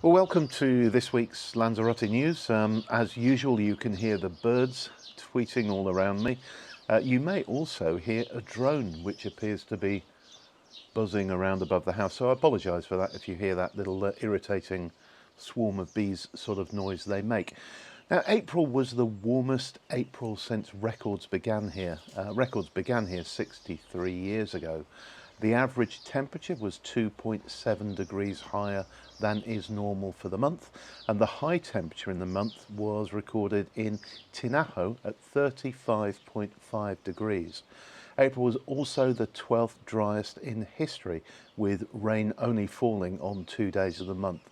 Well, welcome to this week's Lanzarote news. As usual, you can hear the birds tweeting all around me. You may also hear a drone which appears to be buzzing around above the house, so I apologise for that if you hear that little irritating swarm of bees sort of noise they make. Now, April was the warmest April since records began here. Records began here 63 years ago. The average temperature was 2.7 degrees higher than is normal for the month, and the high temperature in the month was recorded in Tinajo at 35.5 degrees. April was also the 12th driest in history, with rain only falling on 2 days of the month.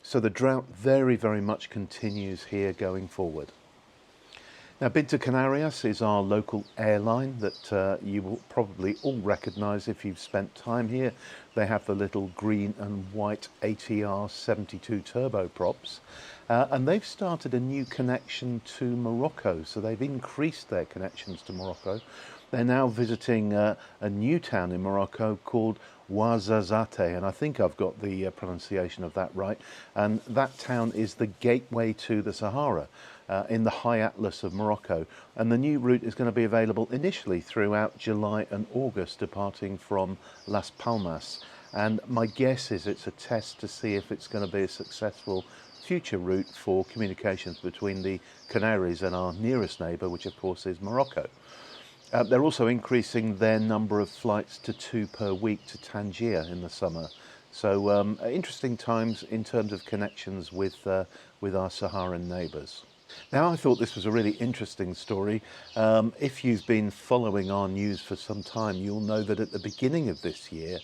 So the drought very much continues here going forward. Now, Binta Canarias is our local airline that you will probably all recognise if you've spent time here. They have the little green and white ATR 72 turboprops, and they've started a new connection to Morocco, so they've increased their connections to Morocco. They're now visiting a new town in Morocco called Ouarzazate, and I think I've got the pronunciation of that right, and that town is the gateway to the Sahara. In the high atlas of Morocco, and the new route is going to be available initially throughout July and August, departing from Las Palmas, and my guess is it's a test to see if it's going to be a successful future route for communications between the Canaries and our nearest neighbour, which of course is Morocco. They're also increasing their number of flights to 2 per week to Tangier in the summer. So interesting times in terms of connections with our Saharan neighbours. Now, I thought this was a really interesting story. If you've been following our news for some time, you'll know that at the beginning of this year,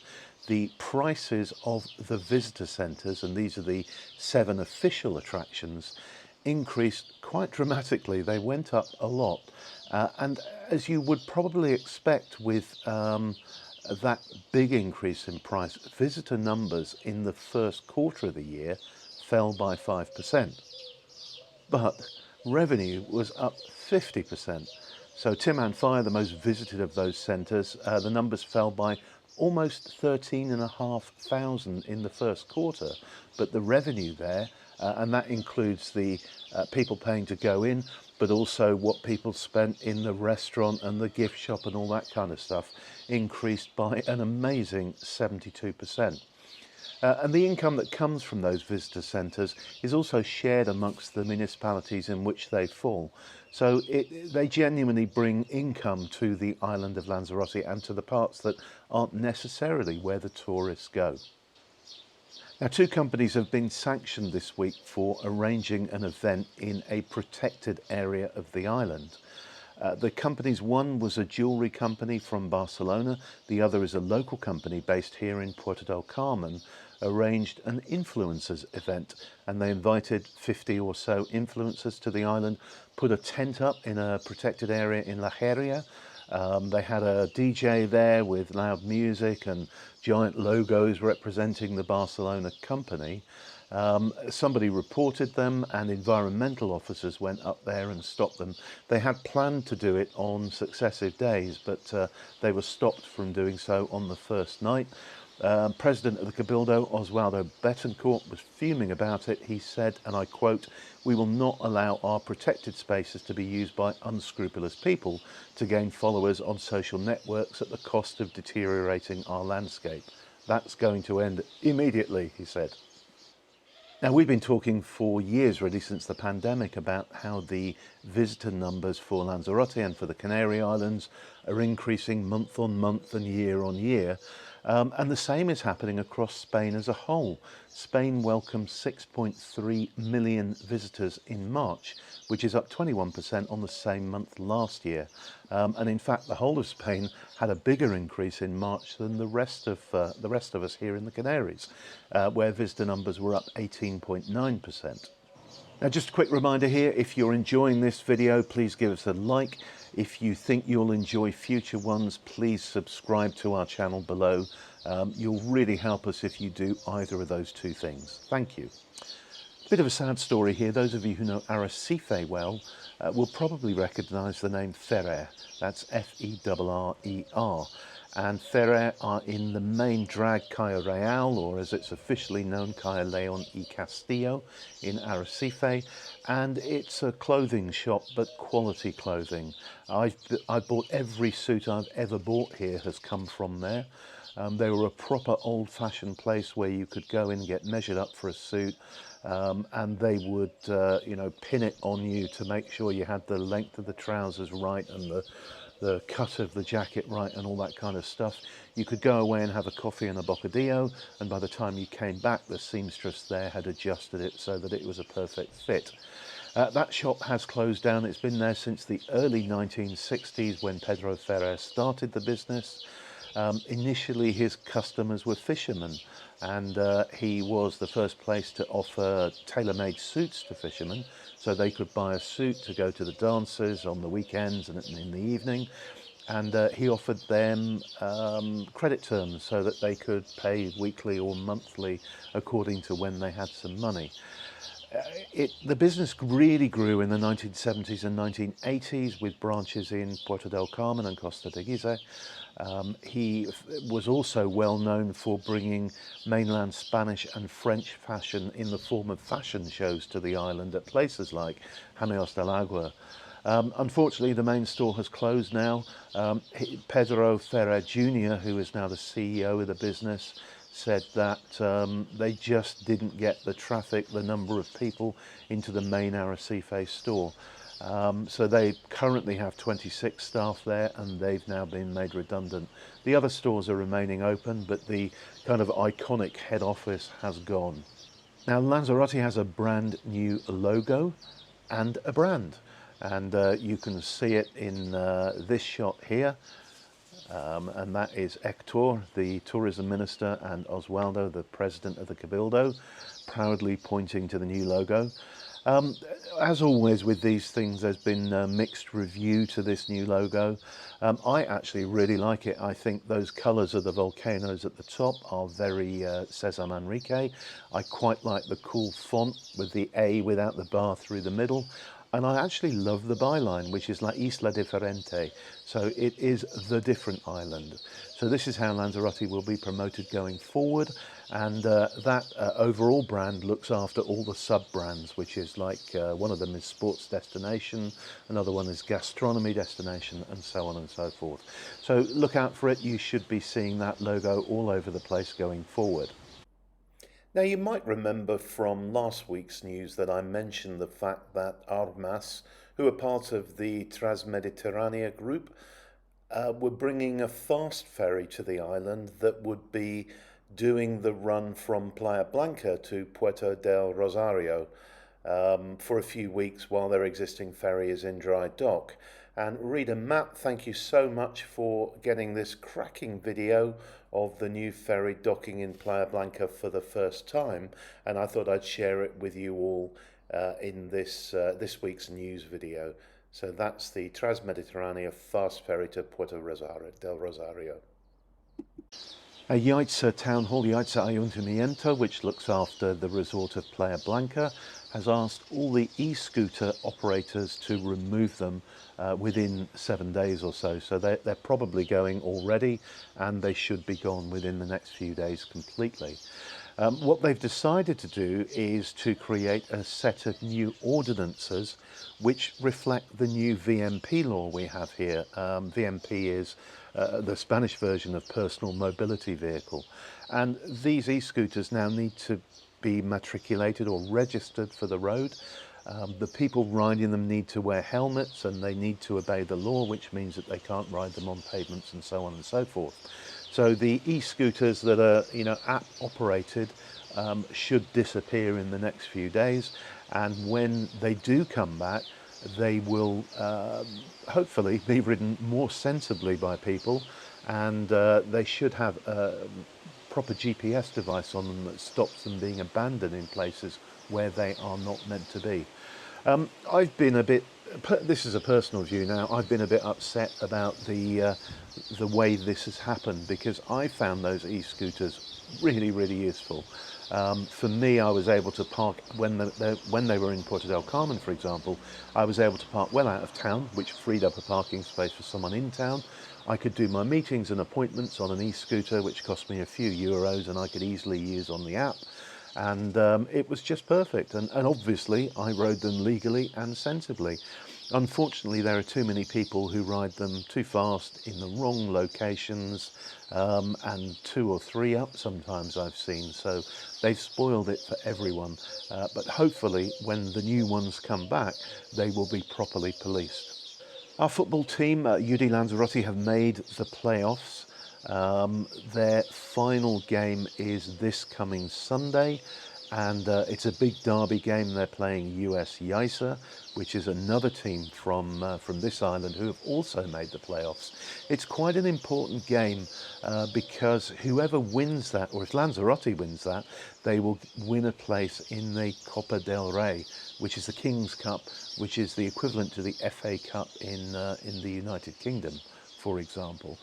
the prices of the visitor centres, and these are the 7 official attractions, increased quite dramatically. They went up a lot. And as you would probably expect with that big increase in price, visitor numbers in the first quarter of the year fell by 5%. But revenue was up 50%. So Tim Fire, the most visited of those centres, the numbers fell by almost 13,500 in the first quarter, but the revenue there, and that includes the people paying to go in, but also what people spent in the restaurant and the gift shop and all that kind of stuff, increased by an amazing 72%. And the income that comes from those visitor centres is also shared amongst the municipalities in which they fall. So they genuinely bring income to the island of Lanzarote and to the parts that aren't necessarily where the tourists go. Now, 2 companies have been sanctioned this week for arranging an event in a protected area of the island. The companies, one was a jewellery company from Barcelona, the other is a local company based here in Puerto del Carmen, arranged an influencers event, and they invited 50 or so influencers to the island, put a tent up in a protected area in La Jeria. They had a DJ there with loud music and giant logos representing the Barcelona company. Somebody reported them and environmental officers went up there and stopped them. They had planned to do it on successive days, but they were stopped from doing so on the first night. President of the Cabildo, Oswaldo Betancourt, was fuming about it. He said, and I quote, "We will not allow our protected spaces to be used by unscrupulous people to gain followers on social networks at the cost of deteriorating our landscape. That's going to end immediately," he said. Now, we've been talking for years, really, since the pandemic, about how the visitor numbers for Lanzarote and for the Canary Islands are increasing month on month and year on year. And the same is happening across Spain as a whole. Spain welcomed 6.3 million visitors in March, which is up 21% on the same month last year. And in fact, the whole of Spain had a bigger increase in March than the rest of us here in the Canaries, where visitor numbers were up 18.9%. Now, just a quick reminder here, if you're enjoying this video, please give us a like. If you think you'll enjoy future ones, please subscribe to our channel below. You'll really help us if you do either of those 2 things. Thank you. Bit of a sad story here. Those of you who know Arrecife well will probably recognise the name Ferrer. That's F-E-R-R-E-R. and Ferrer are in the main drag Calle Real, or as it's officially known, Calle Leon y Castillo in Arrecife, and it's a clothing shop, but quality clothing. I bought every suit I've ever bought here has come from there. They were a proper old-fashioned place where you could go in and get measured up for a suit, and they would, pin it on you to make sure you had the length of the trousers right and the cut of the jacket right and all that kind of stuff. You could go away and have a coffee and a bocadillo, and by the time you came back, the seamstress there had adjusted it so that it was a perfect fit. That shop has closed down. It's been there since the early 1960s when Pedro Ferrer started the business. Initially, his customers were fishermen, and he was the first place to offer tailor-made suits to fishermen, so they could buy a suit to go to the dances on the weekends and in the evening. And he offered them credit terms so that they could pay weekly or monthly according to when they had some money. The business really grew in the 1970s and 1980s with branches in Puerto del Carmen and Costa de Guise. He was also well known for bringing mainland Spanish and French fashion in the form of fashion shows to the island at places like Janeos del Agua. Unfortunately, the main store has closed now. Pedro Ferrer Jr., who is now the CEO of the business, said that they just didn't get the traffic, the number of people into the main Arrecife store. So they currently have 26 staff there, and they've now been made redundant. The other stores are remaining open, but the kind of iconic head office has gone. Now, Lanzarote has a brand new logo and a brand, and you can see it in this shot here. And that is Hector, the tourism minister, and Oswaldo, the president of the Cabildo, proudly pointing to the new logo. As always with these things, there's been a mixed review to this new logo. I actually really like it. I think those colours of the volcanoes at the top are very Cesar Manrique. I quite like the cool font with the A without the bar through the middle. And I actually love the byline, which is La Isla Diferente. So it is the different island. So this is how Lanzarote will be promoted going forward. And that overall brand looks after all the sub-brands, which is like one of them is sports destination, another one is gastronomy destination, and so on and so forth. So look out for it. You should be seeing that logo all over the place going forward. Now, you might remember from last week's news that I mentioned the fact that Armas, who are part of the Transmediterranea group, were bringing a fast ferry to the island that would be doing the run from Playa Blanca to Puerto del Rosario for a few weeks while their existing ferry is in dry dock. And Reader Matt, thank you so much for getting this cracking video of the new ferry docking in Playa Blanca for the first time, and I thought I'd share it with you all in this week's news video. So that's the Transmediterranea fast ferry to Puerto del Rosario. Yaitza Town Hall, Yaitza Ayuntamiento, which looks after the resort of Playa Blanca, has asked all the e-scooter operators to remove them within 7 days or so. So they're probably going already, and they should be gone within the next few days completely. What they've decided to do is to create a set of new ordinances which reflect the new VMP law we have here. VMP is the Spanish version of personal mobility vehicle. And these e-scooters now need to be matriculated or registered for the road. The people riding them need to wear helmets, and they need to obey the law, which means that they can't ride them on pavements and so on and so forth. So the e-scooters that are, app operated should disappear in the next few days, and when they do come back, they will hopefully be ridden more sensibly by people, and they should have a proper GPS device on them that stops them being abandoned in places where they are not meant to be. I've been a bit, this is a personal view now, I've been a bit upset about the way this has happened, because I found those e-scooters really, really useful. For me, I was able to park when they were in Puerto del Carmen, for example. I was able to park well out of town, which freed up a parking space for someone in town. I could do my meetings and appointments on an e-scooter, which cost me a few euros, and I could easily use on the app. And it was just perfect. And obviously, I rode them legally and sensibly. Unfortunately, there are too many people who ride them too fast in the wrong locations, and 2 or 3 up sometimes I've seen. So they've spoiled it for everyone. But hopefully, when the new ones come back, they will be properly policed. Our football team, UD Lanzarote, have made the playoffs. Their final game is this coming Sunday, and it's a big derby game. They're playing US Yisa, which is another team from this island who have also made the playoffs. It's quite an important game because whoever wins that, or if Lanzarote wins that, they will win a place in the Copa del Rey, which is the King's Cup, which is the equivalent to the FA Cup in the United Kingdom, for example.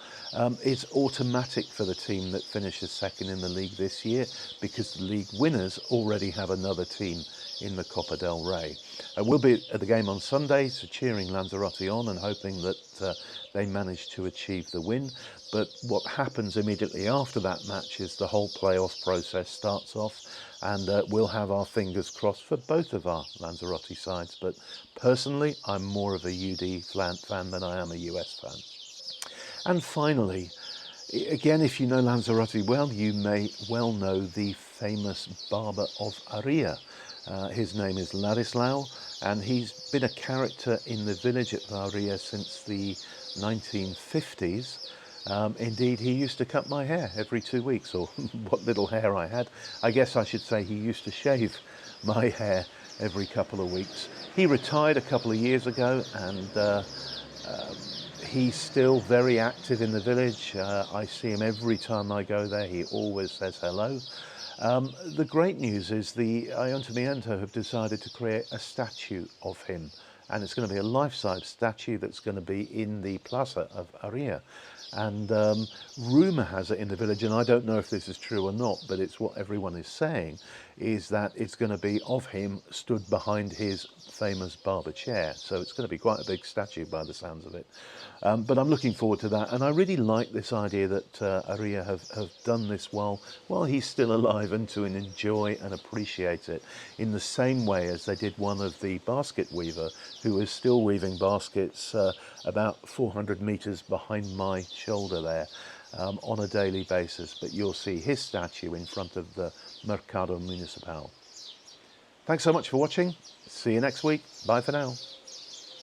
It's automatic for the team that finishes second in the league this year because the league winners already have another team in the Copa del Rey. We'll be at the game on Sunday, so cheering Lanzarote on and hoping that they manage to achieve the win. But what happens immediately after that match is the whole playoff process starts off, and we'll have our fingers crossed for both of our Lanzarote sides. But personally, I'm more of a UD fan than I am a US fan. And finally, again, if you know Lanzarote well, you may well know the famous barber of Arria. His name is Ladislao, and he's been a character in the village at Arria since the 1950s. Indeed, he used to cut my hair every 2 weeks, or what little hair I had. I guess I should say he used to shave my hair every couple of weeks. He retired a couple of years ago, and he's still very active in the village. I see him every time I go there. He always says hello. The great news is the Ayuntamiento have decided to create a statue of him, and it's going to be a life-size statue that's going to be in the plaza of Arria. And rumour has it in the village, and I don't know if this is true or not, but it's what everyone is saying, is that it's going to be of him stood behind his famous barber chair. So it's going to be quite a big statue by the sounds of it. But I'm looking forward to that, and I really like this idea that Arria have done this while he's still alive, and to enjoy and appreciate it in the same way as they did one of the basket weaver who is still weaving baskets about 400 metres behind my shoulder there on a daily basis. But you'll see his statue in front of the Mercado Municipal. Thanks so much for watching. See you next week. Bye for now.